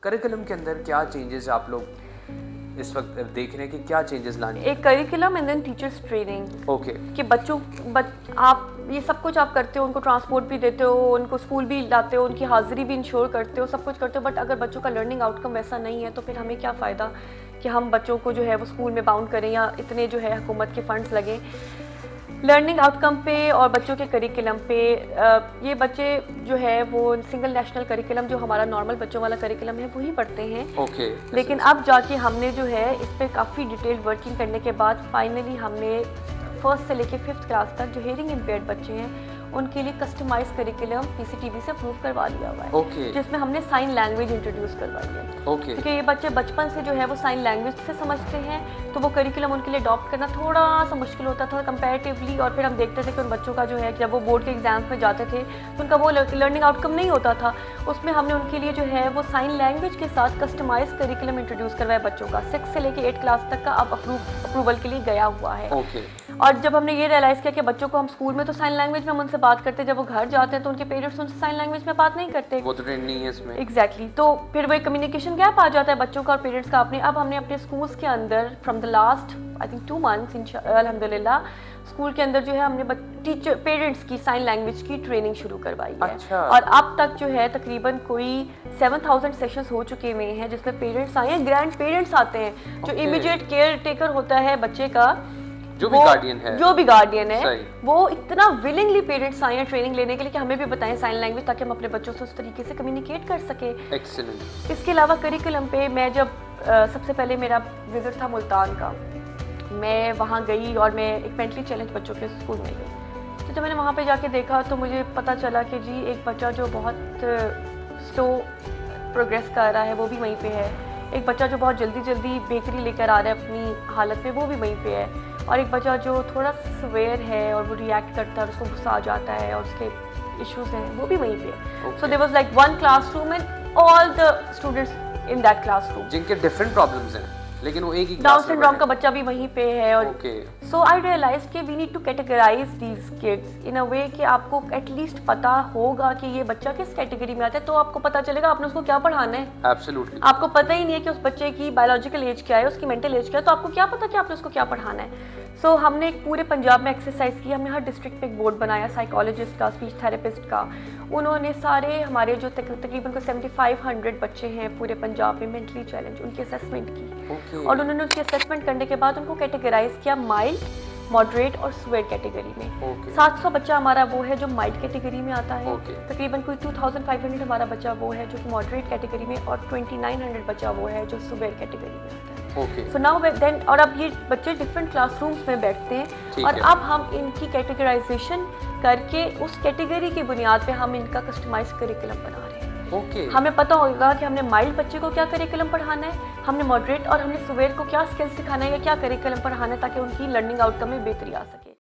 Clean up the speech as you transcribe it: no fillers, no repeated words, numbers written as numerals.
Curriculum के अंदर क्या चेंजेस आप लोग इस वक्त देख रहे हैं कि क्या चेंजेस लाने हैं? एक curriculum and then teachers training. Okay. कि आप ये सब कुछ आप करते हो, उनको ट्रांसपोर्ट भी देते हो, उनको स्कूल भी लाते हो, उनकी हाजिरी भी इंश्योर करते हो, सब कुछ करते हो, बट अगर बच्चों का लर्निंग आउटकम वैसा नहीं है तो फिर हमें क्या फ़ायदा कि हम बच्चों को जो है वो स्कूल में बाउंड करें या इतने जो है हुकूमत के फंड्स लगें लर्निंग आउटकम पे और बच्चों के करिकुलम पे। ये बच्चे जो है वो सिंगल नेशनल करिकुलम जो हमारा नॉर्मल बच्चों वाला करिकुलम है वही पढ़ते हैं। ओके। लेकिन अब जाके हमने जो है इस पर काफ़ी डिटेल्ड वर्किंग करने के बाद फाइनली हमने फर्स्ट से लेके 5th क्लास तक जो हेयरिंग इम्पेयर्ड बच्चे हैं उनके लिए कस्टमाइज करिकुलम पीसीटीवी से अप्रूव करवा लिया हुआ है। ओके। जिसमें हमने साइन लैंग्वेज इंट्रोड्यूस करवाई है। ओके। क्योंकि ये बच्चे बचपन से जो है वो साइन लैंग्वेज से समझते हैं तो वो करिकुलम उनके लिए अडॉप्ट करना थोड़ा सा मुश्किल होता था कंपैरेटिवली। और फिर हम देखते थे कि उन बच्चों का जो है जब वो बोर्ड के एग्जाम्स में जाते थे तो उनका वो लर्निंग आउटकम नहीं होता था। उसमें हमने उनके लिए जो है वो साइन लैंग्वेज के साथ कस्टमाइज करिकुलम इंट्रोड्यूस करवाया बच्चों का। 6 से लेके 8 क्लास तक का अब अप्रूवल के लिए गया हुआ है। ओके। और जब हमने ये रियलाइज़ किया कि बच्चों को हम स्कूल में तो साइन लैंग्वेज में हम उनसे बात करते हैं, जब वो घर जाते हैं तो उनके पेरेंट्स उनसे साइन लैंग्वेज में बात नहीं करते, वो तो ट्रेंड नहीं है इसमें। एग्जैक्टली तो फिर वो एक कम्युनिकेशन गैप आ जाता है बच्चों का और पेरेंट्स का। अब हमने अपने स्कूल्स के अंदर from the last I think 2 months अल्हम्दुलिल्लाह स्कूल के अंदर जो है हमने टीचर पेरेंट्स की साइन लैंग्वेज की ट्रेनिंग शुरू करवाई है। अच्छा। और अब तक जो है तकरीबन कोई 7000 सेशंस हो चुके हुए हैं जिसमें पेरेंट्स आए हैं, ग्रैंड पेरेंट्स आते हैं जो इमीडिएट केयर टेकर होता है बच्चे का, जो भी गार्डियन है वो इतना विलिंगली पेरेंट्स आए हैं ट्रेनिंग लेने के लिए कि हमें भी बताएं साइन लैंग्वेज ताकि हम अपने बच्चों से उस तरीके से कम्युनिकेट कर सके। एक्सीलेंट। इसके अलावा करिकुलम पे मैं जब सबसे पहले मेरा विजिट था मुल्तान का, मैं वहाँ गई और मैं एक मेंटली चैलेंज बच्चों के स्कूल में गई। तो जब मैंने वहाँ पे जाके देखा तो मुझे पता चला कि जी एक बच्चा जो बहुत स्लो प्रोग्रेस कर रहा है वो भी वहीं पे है, एक बच्चा जो बहुत जल्दी बेकरी लेकर आ रहा है अपनी हालत में वो भी वहीं पे है, और एक बच्चा जो थोड़ा सवेयर है और वो रिएक्ट करता है और उसको गुस्सा आ जाता है और उसके इश्यूज हैं वो भी वहीं पे है। So there was like one classroom and all the students in that classroom जिनके डिफरेंट प्रॉब्लम्स हैं लेकिन वो एक ही डाउन सिंड्रोम का बच्चा भी वहीं पे है। और ओके। सो आई रियलाइज कि we need to categorize these kids in a way कि आपको एटलीस्ट पता होगा कि ये बच्चा किस कैटेगरी में आता है, तो आपको पता चलेगा आपने उसको क्या पढ़ाना है। एब्सोल्युटली। आपको पता ही नहीं है कि उस बच्चे की बायोलॉजिकल एज क्या है, उसकी मेंटल एज क्या है, तो आपको क्या पता कि आपने उसको क्या पढ़ाना है। सो हमने एक पूरे पंजाब में एक्सरसाइज की, हमने हर डिस्ट्रिक्ट पे एक बोर्ड बनाया साइकोलॉजिस्ट का, स्पीच थेरेपिस्ट का। उन्होंने सारे हमारे जो तकरीबन को 7500 बच्चे हैं पूरे पंजाब में मेंटली चैलेंज, उनकी असेसमेंट की। और उन्होंने उसकी असेसमेंट करने के बाद उनको कैटेगराइज किया माइल्ड, मॉडरेट और सुवेयर कैटेगरी में। 700 बच्चा हमारा वो है जो माइल्ड कैटेगरी में आता है, तकरीबन कोई 2500 हमारा बच्चा वो है जो कि मॉडरेट कैटेगरी में, और 2900 बच्चा वो है जो सुवेयर कैटेगरी में आता है। सो नाउ देन, और अब ये बच्चे डिफरेंट क्लासरूम्स में बैठते हैं और अब हम इनकी कैटेगराइजेशन करके उस कैटेगरी की बुनियाद पे हम इनका कस्टमाइज करिकुलम बना रहे हैं। हमें पता होगा कि हमने माइल्ड बच्चे को क्या करिकुलम पढ़ाना है, हमने मॉडरेट और हमने सुवेयर को क्या स्किल्स सिखाना है या क्या करिकुलम पढ़ाना है ताकि उनकी लर्निंग आउटकम में बेहतरी आ सके।